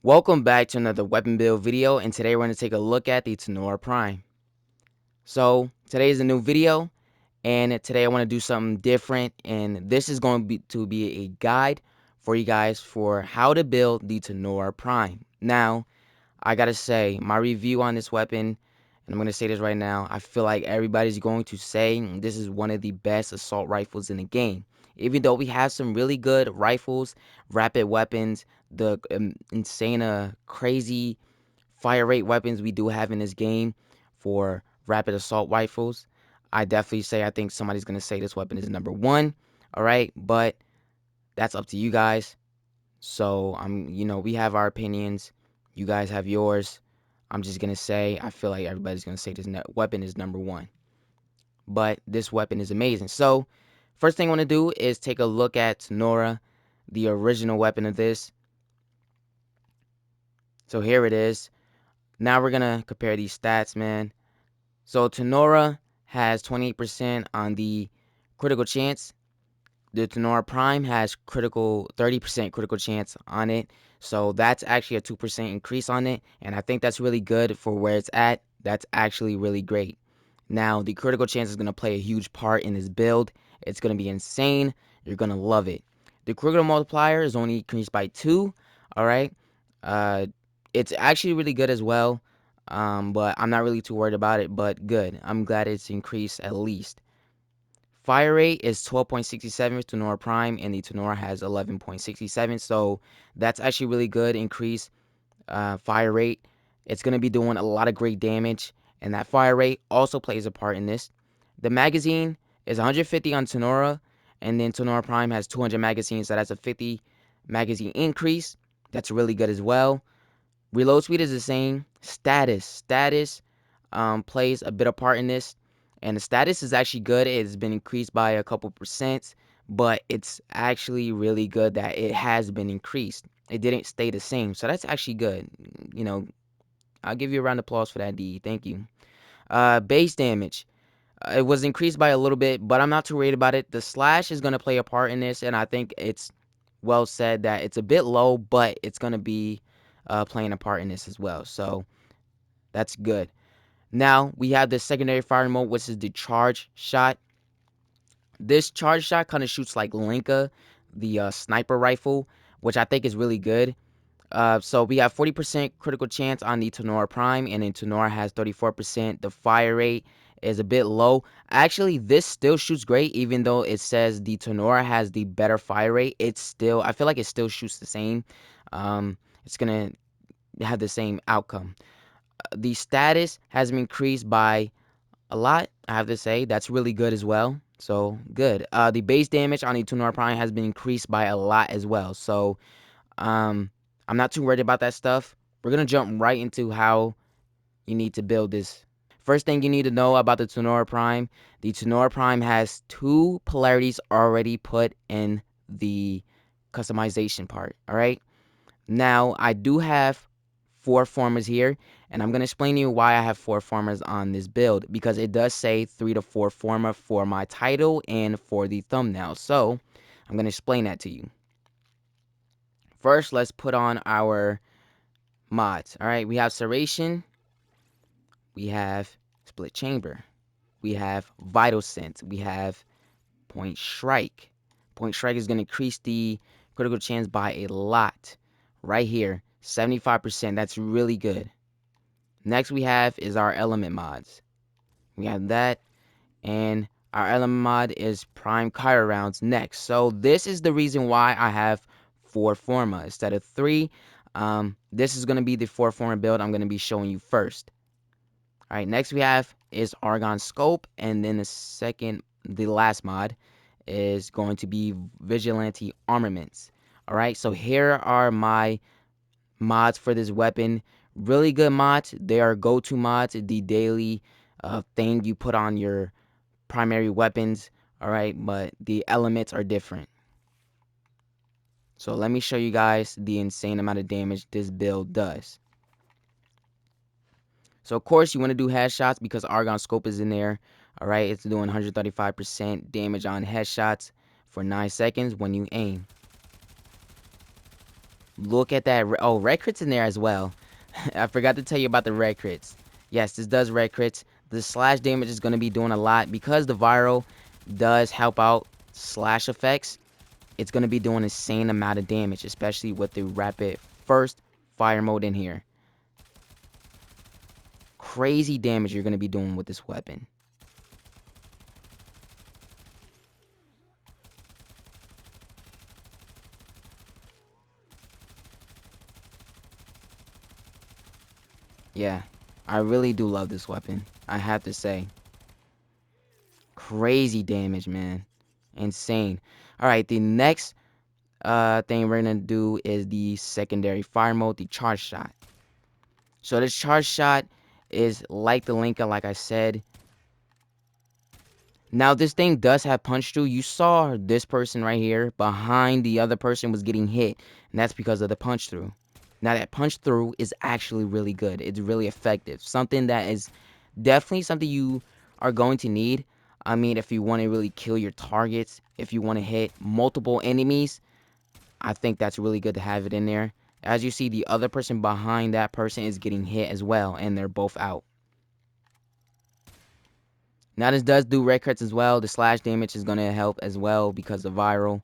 Welcome back to another weapon build video, and today we're going to take a look at the Tenora Prime. So today is a new video, and today I want to do something different, and this is going to be a guide for you guys for how to build the Tenora Prime. Now, I gotta say, my review on this weapon, and I'm going to say this right now, I feel like everybody's going to say this is one of the best assault rifles in the game. Even though we have some really good rifles, rapid weapons, the insane, crazy fire rate weapons we do have in this game for rapid assault rifles, I definitely say I think somebody's going to say this weapon is number one. All right, but that's up to you guys. So we have our opinions. You guys have yours. I'm just gonna say I feel like everybody's gonna say this weapon is number one, but this weapon is amazing. So first thing I want to do is take a look at Tenora, the original weapon of this. So here it is. Now we're gonna compare these stats, man. So Tenora has 28% on the critical chance. The Tenora Prime has 30% critical chance on it. So that's actually a 2% increase on it. And I think that's really good for where it's at. That's actually really great. Now, the critical chance is going to play a huge part in this build. It's going to be insane. You're going to love it. The critical multiplier is only increased by 2. All right. It's actually really good as well. But I'm not really too worried about it. But good. I'm glad it's increased at least. Fire rate is 12.67 with Tenora Prime, and the Tenora has 11.67. So that's actually really good increase fire rate. It's going to be doing a lot of great damage, and that fire rate also plays a part in this. The magazine is 150 on Tenora, and then Tenora Prime has 200 magazines, so that's a 50 magazine increase. That's really good as well. Reload speed is the same. Status plays a bit of part in this, and the status is actually good. It's been increased by a couple percent, but it's actually really good that it has been increased. It didn't stay the same, so that's actually good. I'll give you a round of applause for that, D. Thank you. Base damage. It was increased by a little bit, but I'm not too worried about it. The slash is going to play a part in this, and I think it's well said that it's a bit low, but it's going to be playing a part in this as well. So that's good. Now we have the secondary fire mode, which is the charge shot. This charge shot kind of shoots like Linka, the sniper rifle, which I think is really good. So we have 40% critical chance on the Tenora Prime, and then Tenora has 34%. The fire rate is a bit low. Actually, this still shoots great, even though it says the Tenora has the better fire rate. I feel like it still shoots the same. It's gonna have the same outcome. The status has been increased by a lot, I have to say. That's really good as well. So good. The base damage on the Tenora Prime has been increased by a lot as well. So I'm not too worried about that stuff. We're gonna jump right into how you need to build this. First thing you need to know about the Tenora Prime: the Tenora Prime has 2 polarities already put in the customization part. All right. Now I do have 4 formas here, and I'm gonna explain to you why I have 4 formas on this build, because it does say 3 to 4 forma for my title and for the thumbnail. So I'm gonna explain that to you. First, let's put on our mods. All right, we have serration, we have split chamber, we have vital sense, we have point strike. Point strike is going to increase the critical chance by a lot. Right here, 75%. That's really good. Next we have is our element mods. We have that, and our element mod is prime Kyra rounds next. So this is the reason why I have 4 forma instead of 3. This is going to be the 4 forma build I'm going to be showing you first. All right, next we have is Argon Scope, and then the last mod is going to be Vigilante Armaments. All right, so here are my mods for this weapon. Really good mods. They are go-to mods, the daily thing you put on your primary weapons. All right, but the elements are different. So let me show you guys the insane amount of damage this build does. So of course you want to do headshots because Argon Scope is in there. All right, it's doing 135% damage on headshots for 9 seconds when you aim. Look at that. Oh, red crits in there as well. I forgot to tell you about the red crits. Yes, this does red crits. The slash damage is going to be doing a lot because the viral does help out slash effects. It's going to be doing an insane amount of damage, especially with the rapid first fire mode in here. Crazy damage you're going to be doing with this weapon. Yeah, I really do love this weapon. I have to say. Crazy damage, man. Insane. Alright, the next thing we're going to do is the secondary fire mode, the charge shot. So this charge shot is like the Linka, like I said. Now this thing does have punch through. You saw this person right here behind the other person was getting hit, and that's because of the punch through. Now that punch through is actually really good. It's really effective. Something that is definitely something you are going to need. I mean, if you want to really kill your targets, if you want to hit multiple enemies, I think that's really good to have it in there. As you see, the other person behind that person is getting hit as well, and they're both out. Now this does do red crits as well. The slash damage is going to help as well because of viral.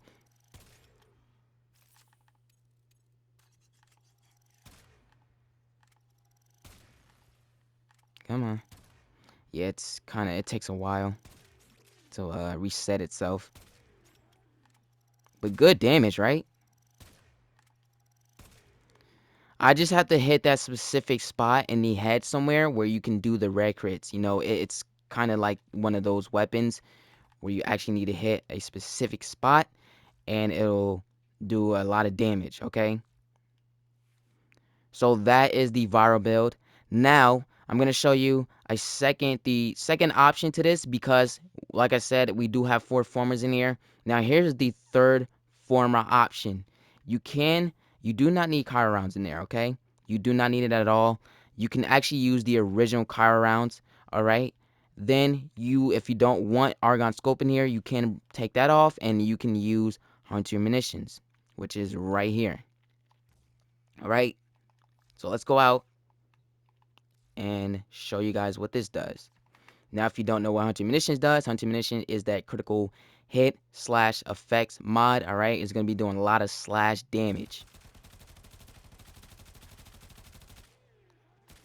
Come on. Yeah, it takes a while to reset itself. But good damage, right? I just have to hit that specific spot in the head somewhere where you can do the red crits. You know, it's kind of like one of those weapons where you actually need to hit a specific spot and it'll do a lot of damage, okay? So that is the viral build. Now I'm gonna show you the second option to this because, like I said, we do have 4 formers in here. Now here's the third former option. You do not need Kyro rounds in there, okay? You do not need it at all. You can actually use the original Kyro rounds, all right? Then if you don't want Argon Scope in here, you can take that off and you can use Hunter Munitions, which is right here, all right? So let's go out and show you guys what this does. Now, if you don't know what Hunter Munitions does, Hunter Munitions is that critical hit slash effects mod, all right? It's going to be doing a lot of slash damage,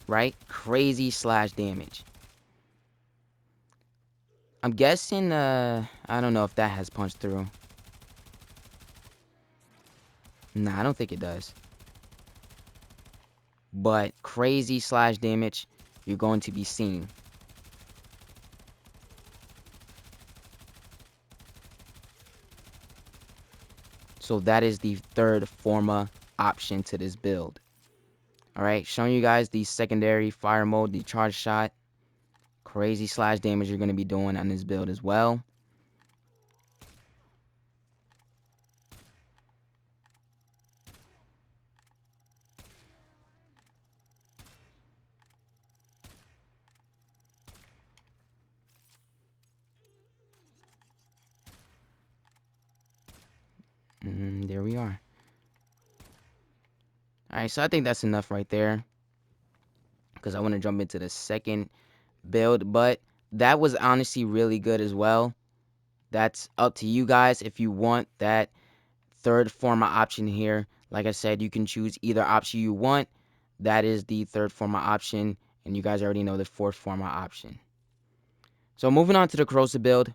right? Crazy slash damage. I'm guessing, I don't know if that has punched through. Nah, I don't think it does. But crazy slash damage you're going to be seeing. So that is the third forma option to this build. Alright, showing you guys the secondary fire mode, the charge shot. Crazy slash damage you're going to be doing on this build as well. There we are. Alright, so I think that's enough right there, because I want to jump into the second build, but that was honestly really good as well. That's up to you guys if you want that third forma option here. Like I said, you can choose either option you want. That is the third forma option, and you guys already know the fourth forma option. So moving on to the corrosive build,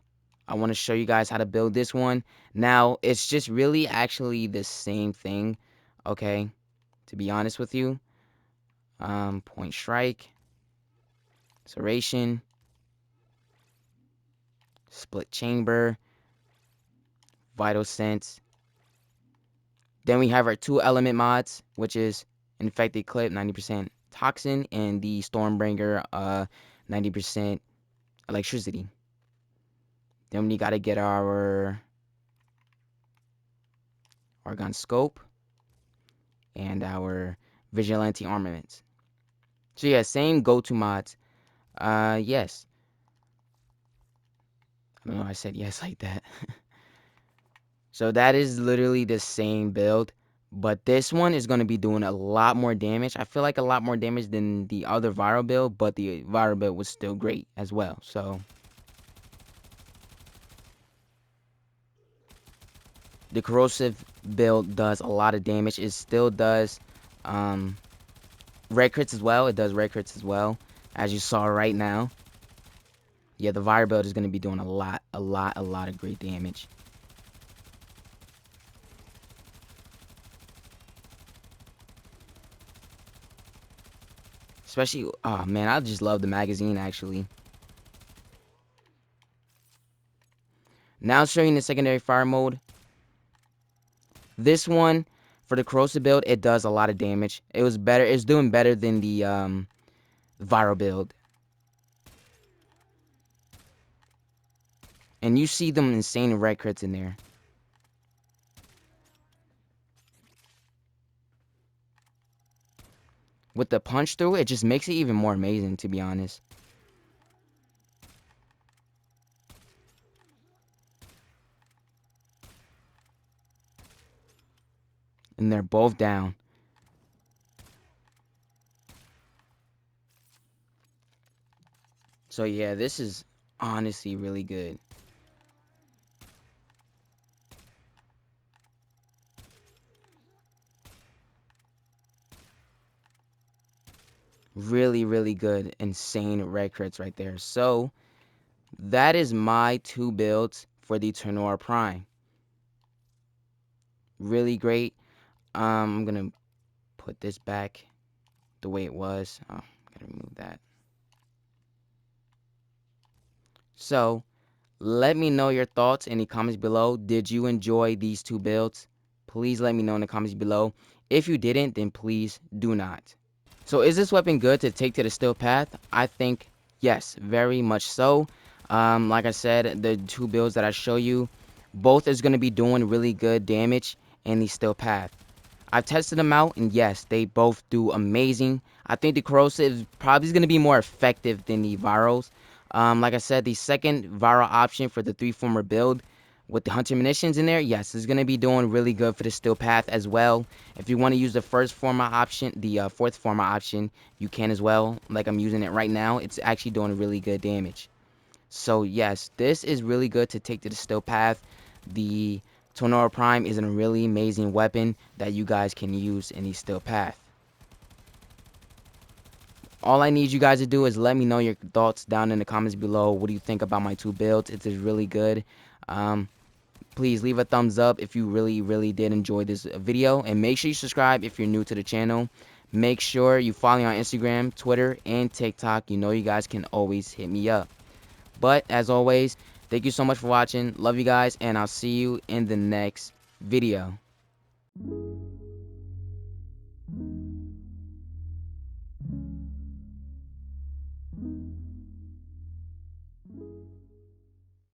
I want to show you guys how to build this one. Now, it's just really actually the same thing, okay, to be honest with you. Point strike, serration, split chamber, vital sense. Then we have our 2 element mods, which is infected clip, 90% toxin, and the stormbringer, 90% electricity. Then we gotta get our argon scope and our vigilante armaments. So yeah, same go-to mods. Yes. I don't know, I said yes like that. So that is literally the same build, But this one is going to be doing a lot more damage. I feel like a lot more damage than the other viral build, but the viral build was still great as well. So the corrosive build does a lot of damage. It still does red crits as well. It does red crits as well, as you saw right now. Yeah, the viral build is going to be doing a lot of great damage. Especially, oh man, I just love the magazine actually. Now showing the secondary fire mode. This one, for the corrosive build, it does a lot of damage. It was better. It's doing better than the viral build. And you see them insane red crits in there. With the punch through, it just makes it even more amazing, to be honest. And they're both down. So yeah, this is honestly really good. Really good, insane red crits right there. So that is my 2 builds for the Tenora Prime. Really great. I'm gonna put this back the way it was. Oh, gotta remove that. So let me know your thoughts in the comments below. Did you enjoy these 2 builds? Please let me know in the comments below. If you didn't, then please do not. So is this weapon good to take to the steel path? I think yes, very much so. Like I said, the 2 builds that I show you, both is going to be doing really good damage in the steel path. I've tested them out, and yes, they both do amazing. I think the corrosive is probably going to be more effective than the virals. Like I said, the second viral option for the 3 former build with the hunter munitions in there, yes, it's going to be doing really good for the steel path as well. If you want to use the first forma option, the fourth forma option, you can as well. Like I'm using it right now, it's actually doing really good damage. So yes, this is really good to take to the steel path. The Tenora Prime is a really amazing weapon that you guys can use in the steel path. All I need you guys to do is let me know your thoughts down in the comments below. What do you think about my 2 builds? It is really good. Please leave a thumbs up if you really did enjoy this video, and make sure you subscribe if you're new to the channel. Make sure you follow me on Instagram, Twitter, and TikTok. You know you guys can always hit me up. But as always, thank you so much for watching. Love you guys, and I'll see you in the next video.